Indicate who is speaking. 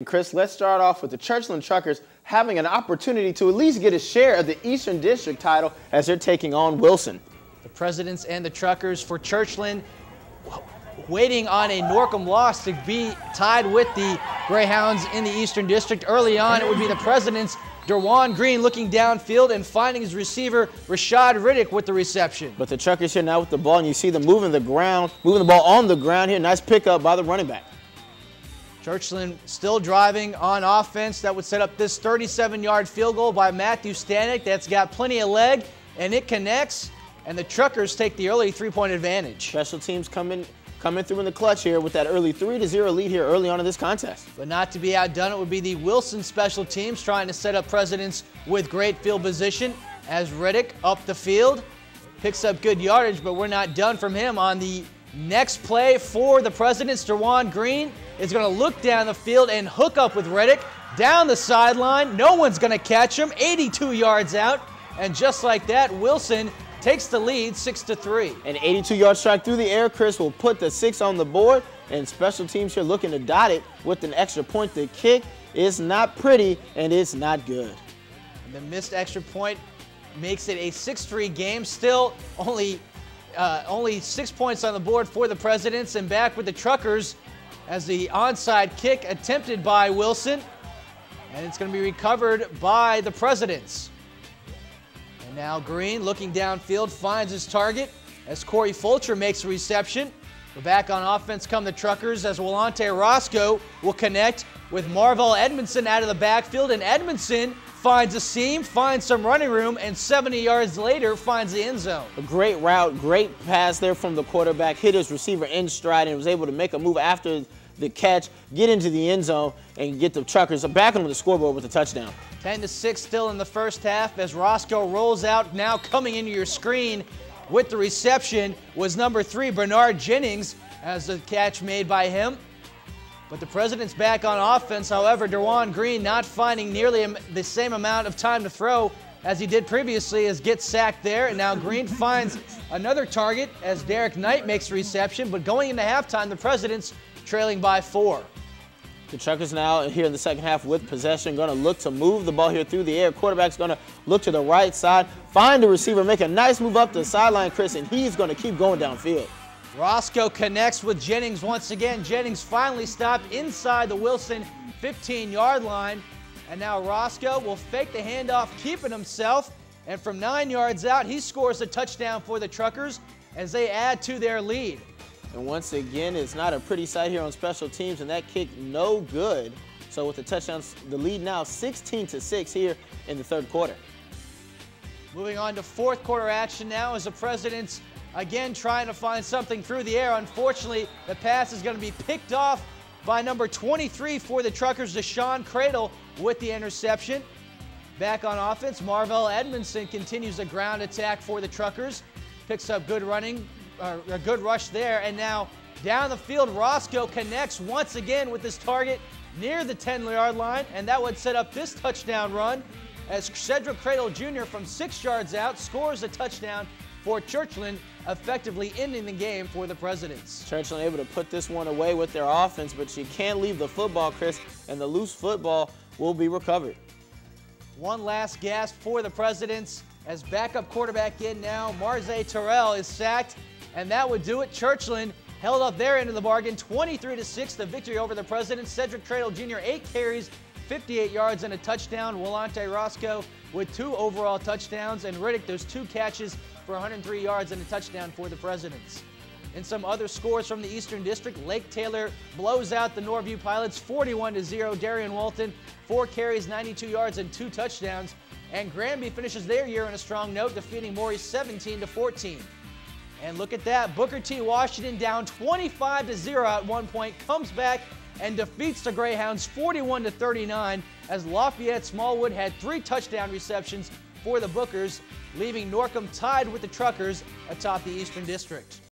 Speaker 1: Chris, let's start off with the Churchland Truckers having an opportunity to at least get a share of the Eastern District title as they're taking on Wilson.
Speaker 2: The Presidents and the Truckers for Churchland waiting on a Norcom loss to be tied with the Greyhounds in the Eastern District. Early on, it would be the Presidents. Derwan Green looking downfield and finding his receiver, Rashad Riddick, with the reception.
Speaker 1: But the Truckers here now with the ball, and you see them moving the ball on the ground here. Nice pickup by the running back.
Speaker 2: Churchland still driving on offense. That would set up this 37-yard field goal by Matthew Stanek. That's got plenty of leg, and it connects, and the Truckers take the early three-point advantage.
Speaker 1: Special teams coming through in the clutch here with that early 3-0 lead here early on in this contest.
Speaker 2: But not to be outdone, it would be the Wilson special teams trying to set up Presidents with great field position as Riddick up the field picks up good yardage, but we're not done from him. On the next play for the Presidents, Derwan Green is going to look down the field and hook up with Riddick down the sideline. No one's going to catch him, 82 yards out, and just like that, Wilson takes the lead 6-3.
Speaker 1: An 82-yard strike through the air, Chris, will put the 6 on the board, and special teams here looking to dot it with an extra point. The kick is not pretty, and it's not good.
Speaker 2: And the missed extra point makes it a 6-3 game. Still only 6 points on the board for the Presidents, and back with the Truckers as the onside kick attempted by Wilson, and it's going to be recovered by the Presidents. And now Green looking downfield finds his target as Corey Fulcher makes a reception. We're back on offense come the Truckers as Willante Roscoe will connect with Marvell Edmondson out of the backfield, and Edmondson finds a seam, finds some running room, and 70 yards later finds the end zone.
Speaker 1: A great route, great pass there from the quarterback, hit his receiver in stride and was able to make a move after the catch, get into the end zone, and get the Truckers back on the scoreboard with a touchdown.
Speaker 2: 10-6 still in the first half as Roscoe rolls out. Now coming into your screen with the reception was number 3, Bernard Jennings, as the catch made by him. But the Presidents back on offense. However, Derwan Green not finding nearly the same amount of time to throw as he did previously, as gets sacked there. And now Green finds another target as Derek Knight makes a reception. But going into halftime, the Presidents trailing by 4.
Speaker 1: The Truckers now here in the second half with possession, going to look to move the ball here through the air. Quarterback's going to look to the right side, find the receiver, make a nice move up the sideline, Chris, and he's going to keep going downfield.
Speaker 2: Roscoe connects with Jennings once again. Jennings finally stopped inside the Wilson 15-yard line. And now Roscoe will fake the handoff, keeping himself. And from 9 yards out, he scores a touchdown for the Truckers as they add to their lead.
Speaker 1: And once again, it's not a pretty sight here on special teams, and that kick no good. So with the touchdowns, the lead now 16-6 here in the third quarter.
Speaker 2: Moving on to fourth quarter action now as the Presidents again trying to find something through the air. Unfortunately, the pass is going to be picked off by number 23 for the Truckers, Deshaun Cradle, with the interception. Back on offense, Marvell Edmondson continues a ground attack for the Truckers. Picks up good running, a good rush there, and now down the field, Roscoe connects once again with his target near the 10-yard line, and that would set up this touchdown run as Cedric Cradle Jr. from 6 yards out scores a touchdown for Churchland, effectively ending the game for the Presidents.
Speaker 1: Churchland able to put this one away with their offense, but you can't leave the football, Chris, and the loose football will be recovered.
Speaker 2: One last gasp for the Presidents as backup quarterback in now, Marze Terrell is sacked, and that would do it. Churchland held up their end of the bargain, 23-6, the victory over the Presidents. Cedric Cradle Jr., 8 carries, 58 yards and a touchdown. Willante Roscoe with 2 overall touchdowns, and Riddick, those 2 catches for 103 yards and a touchdown for the Presidents. In some other scores from the Eastern District, Lake Taylor blows out the Norview Pilots 41-0. Darian Walton, 4 carries, 92 yards and 2 touchdowns. And Granby finishes their year on a strong note, defeating Maurice 17-14. And look at that, Booker T. Washington down 25-0 at one point, comes back and defeats the Greyhounds 41-39 as Lafayette Smallwood had 3 touchdown receptions for the Bookers, leaving Norcom tied with the Truckers atop the Eastern District.